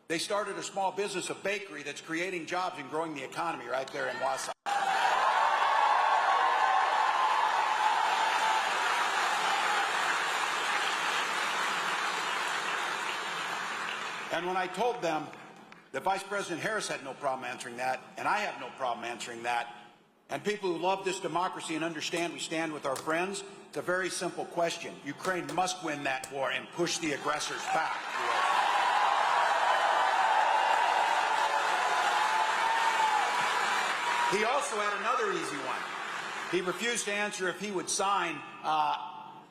They started a small business, a bakery that's creating jobs and growing the economy right there in Wausau. And when I told them that Vice President Harris had no problem answering that, and I have no problem answering that, and people who love this democracy and understand we stand with our friends, it's a very simple question. Ukraine must win that war and push the aggressors back. He also had another easy one. He refused to answer if he would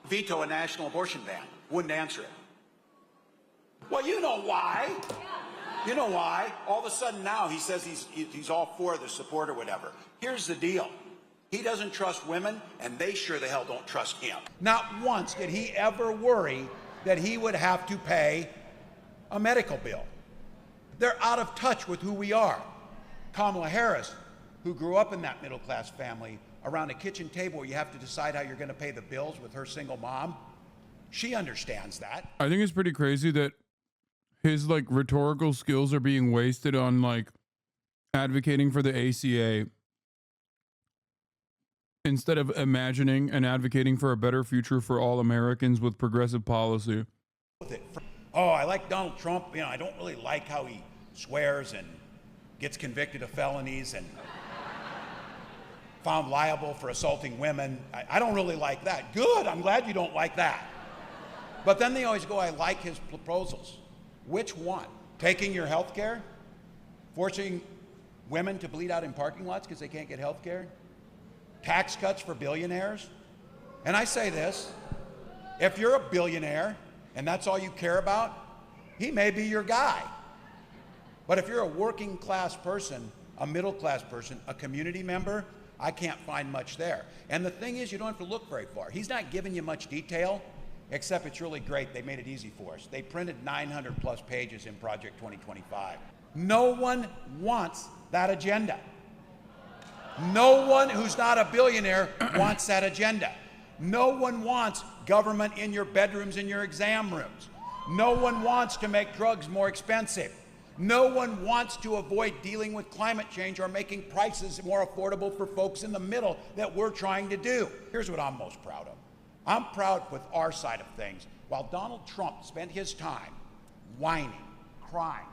veto a national abortion ban. Wouldn't answer it. Well, you know why. You know why. All of a sudden now he says he's all for the support or whatever. Here's the deal. He doesn't trust women, and they sure the hell don't trust him. Not once did he ever worry that he would have to pay a medical bill. They're out of touch with who we are. Kamala Harris, who grew up in that middle-class family around a kitchen table where you have to decide how you're going to pay the bills with her single mom, she understands that. I think it's pretty crazy that his like rhetorical skills are being wasted on like advocating for the ACA instead of imagining and advocating for a better future for all Americans with progressive policy. Oh, I like Donald Trump. You know, I don't really like how he swears and gets convicted of felonies and found liable for assaulting women. I don't really like that. Good, I'm glad you don't like that. But then they always go, I like his proposals. Which one? Taking your health care? Forcing women to bleed out in parking lots because they can't get health care? Tax cuts for billionaires? And I say this, if you're a billionaire and that's all you care about, he may be your guy. But if you're a working class person, a middle class person, a community member, I can't find much there. And the thing is, you don't have to look very far. He's not giving you much detail, except it's really great. They made it easy for us. They printed 900 plus pages in Project 2025. No one wants that agenda. No one who's not a billionaire wants that agenda. No one wants government in your bedrooms and your exam rooms. No one wants to make drugs more expensive. No one wants to avoid dealing with climate change or making prices more affordable for folks in the middle that we're trying to do. Here's what I'm most proud of. I'm proud with our side of things. While Donald Trump spent his time whining, crying,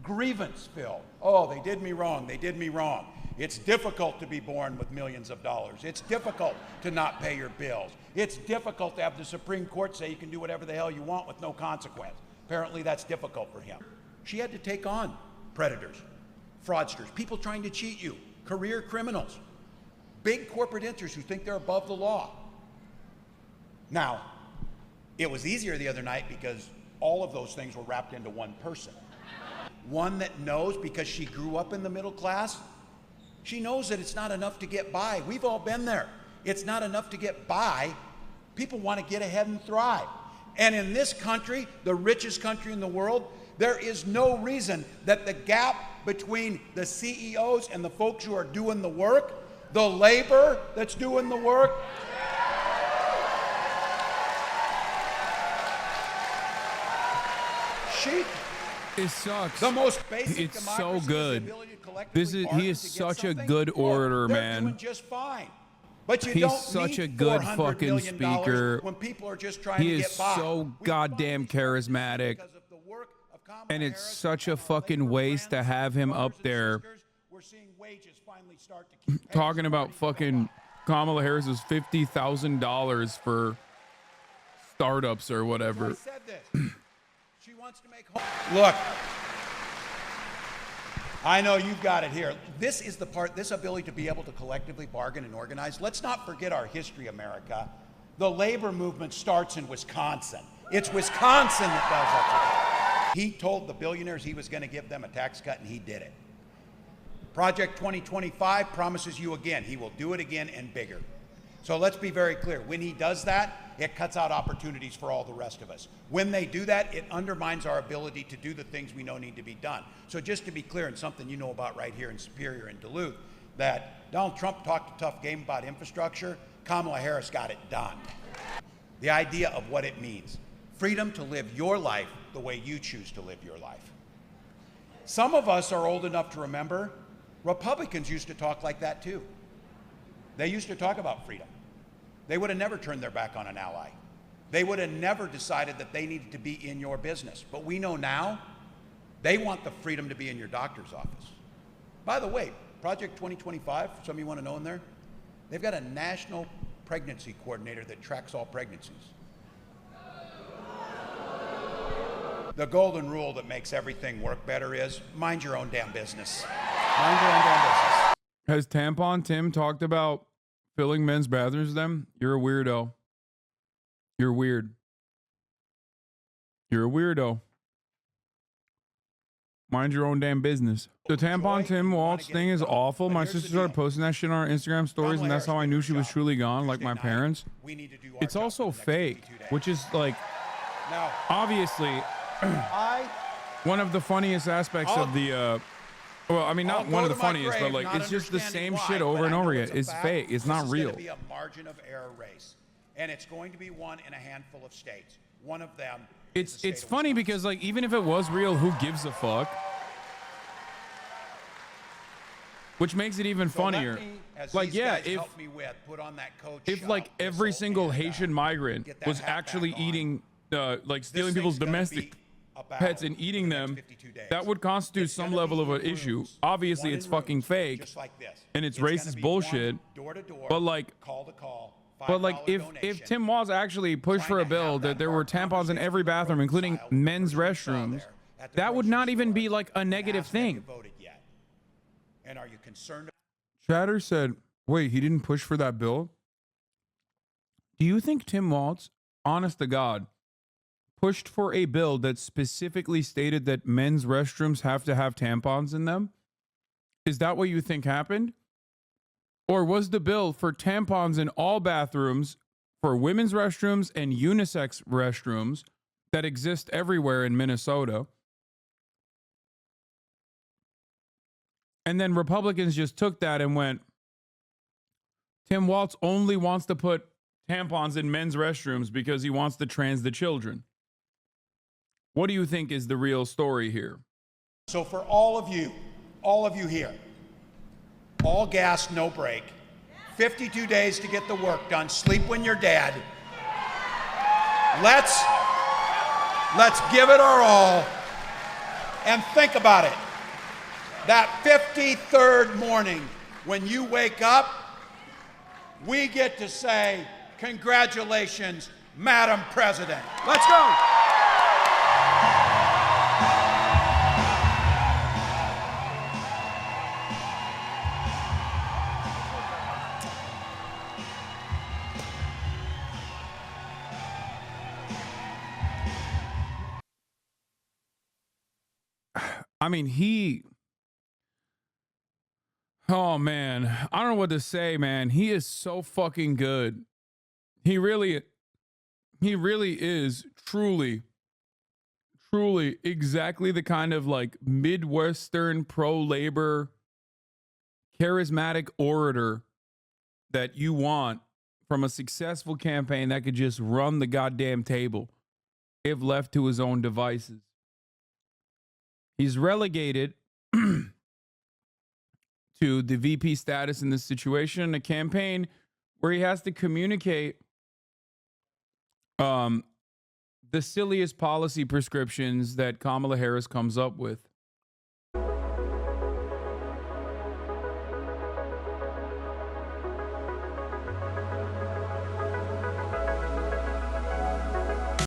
grievance-filled. Oh, they did me wrong, they did me wrong. It's difficult to be born with millions of dollars. It's difficult to not pay your bills. It's difficult to have the Supreme Court say you can do whatever the hell you want with no consequence. Apparently that's difficult for him. She had to take on predators, fraudsters, people trying to cheat you, career criminals, big corporate interests who think they're above the law. Now, it was easier the other night because all of those things were wrapped into one person. One that knows, because she grew up in the middle class, she knows that it's not enough to get by. We've all been there. It's not enough to get by. People want to get ahead and thrive. And in this country, the richest country in the world, there is no reason that the gap between the CEOs and the folks who are doing the work, the labor that's doing the work, it sucks. The most basic it's democracy so good. Is the ability to collectively He is such a good orator, they're man. doing just fine. But you He's don't such need a good $400 fucking million speaker. when people are just trying He to is get by. so goddamn charismatic. Because of the work of Kamala And it's Harris such a and fucking labor waste to friends, have him brothers up and there sisters, we're seeing wages finally start to keep pace. talking about fucking Kamala Harris's $50,000 for startups or whatever. I said this. She wants to make Look, I know you've got it here. This is the part, this ability to be able to collectively bargain and organize. Let's not forget our history, America. The labor movement starts in Wisconsin. It's Wisconsin that does that. He told the billionaires he was going to give them a tax cut, and he did it. Project 2025 promises you again, he will do it again and bigger. So let's be very clear. When he does that, it cuts out opportunities for all the rest of us. When they do that, it undermines our ability to do the things we know need to be done. So just to be clear, and something you know about right here in Superior and Duluth, that Donald Trump talked a tough game about infrastructure. Kamala Harris got it done. The idea of what it means. Freedom to live your life the way you choose to live your life. Some of us are old enough to remember Republicans used to talk like that too. They used to talk about freedom. They would have never turned their back on an ally. They would have never decided that they needed to be in your business. But we know now they want the freedom to be in your doctor's office. By the way, Project 2025, some of you want to know in there, they've got a national pregnancy coordinator that tracks all pregnancies. The golden rule that makes everything work better is mind your own damn business. Mind your own damn business. Has Tampon Tim talked about filling men's bathrooms with them? You're a weirdo. You're weird. You're a weirdo. Mind your own damn business. The Tampon Tim Walz thing is awful. My sister started posting that shit on our Instagram stories, and that's how I knew she was truly gone, like my parents. It's also fake, which is like, obviously, one of the funniest aspects of the, well, I mean, not one of the funniest, but like, it's just the same shit over and over again. It's fake. It's not real. It's going to be a margin of error race, and it's going to be won in a handful of states. One of them. It's funny because like, even if it was real, who gives a fuck? Which makes it even funnier. Like, yeah, if like every single Haitian migrant was actually eating, like stealing people's domestic pets and eating them, that would constitute some level of an issue. Obviously, it's fucking fake, and it's racist bullshit. But like, if Tim Walz actually pushed for a bill that there were tampons in every bathroom, including men's restrooms, that would not even be like a negative thing. And are you concerned? Chatter said, wait, he didn't push for that bill? Do you think Tim Walz, honest to God, pushed for a bill that specifically stated that men's restrooms have to have tampons in them? Is that what you think happened? Or was the bill for tampons in all bathrooms for women's restrooms and unisex restrooms that exist everywhere in Minnesota? And then Republicans just took that and went, Tim Walz only wants to put tampons in men's restrooms because he wants to trans the children. What do you think is the real story here? So for all of you here, all gas, no break, 52 days to get the work done, sleep when you're dead. Let's give it our all and think about it. That 53rd morning, when you wake up, we get to say, congratulations, Madam President. Let's go. I mean, oh man, I don't know what to say, man. He is so fucking good. He really is truly exactly the kind of like Midwestern pro-labor charismatic orator that you want from a successful campaign that could just run the goddamn table if left to his own devices. He's relegated to the VP status in this situation, a campaign where he has to communicate the silliest policy prescriptions that Kamala Harris comes up with.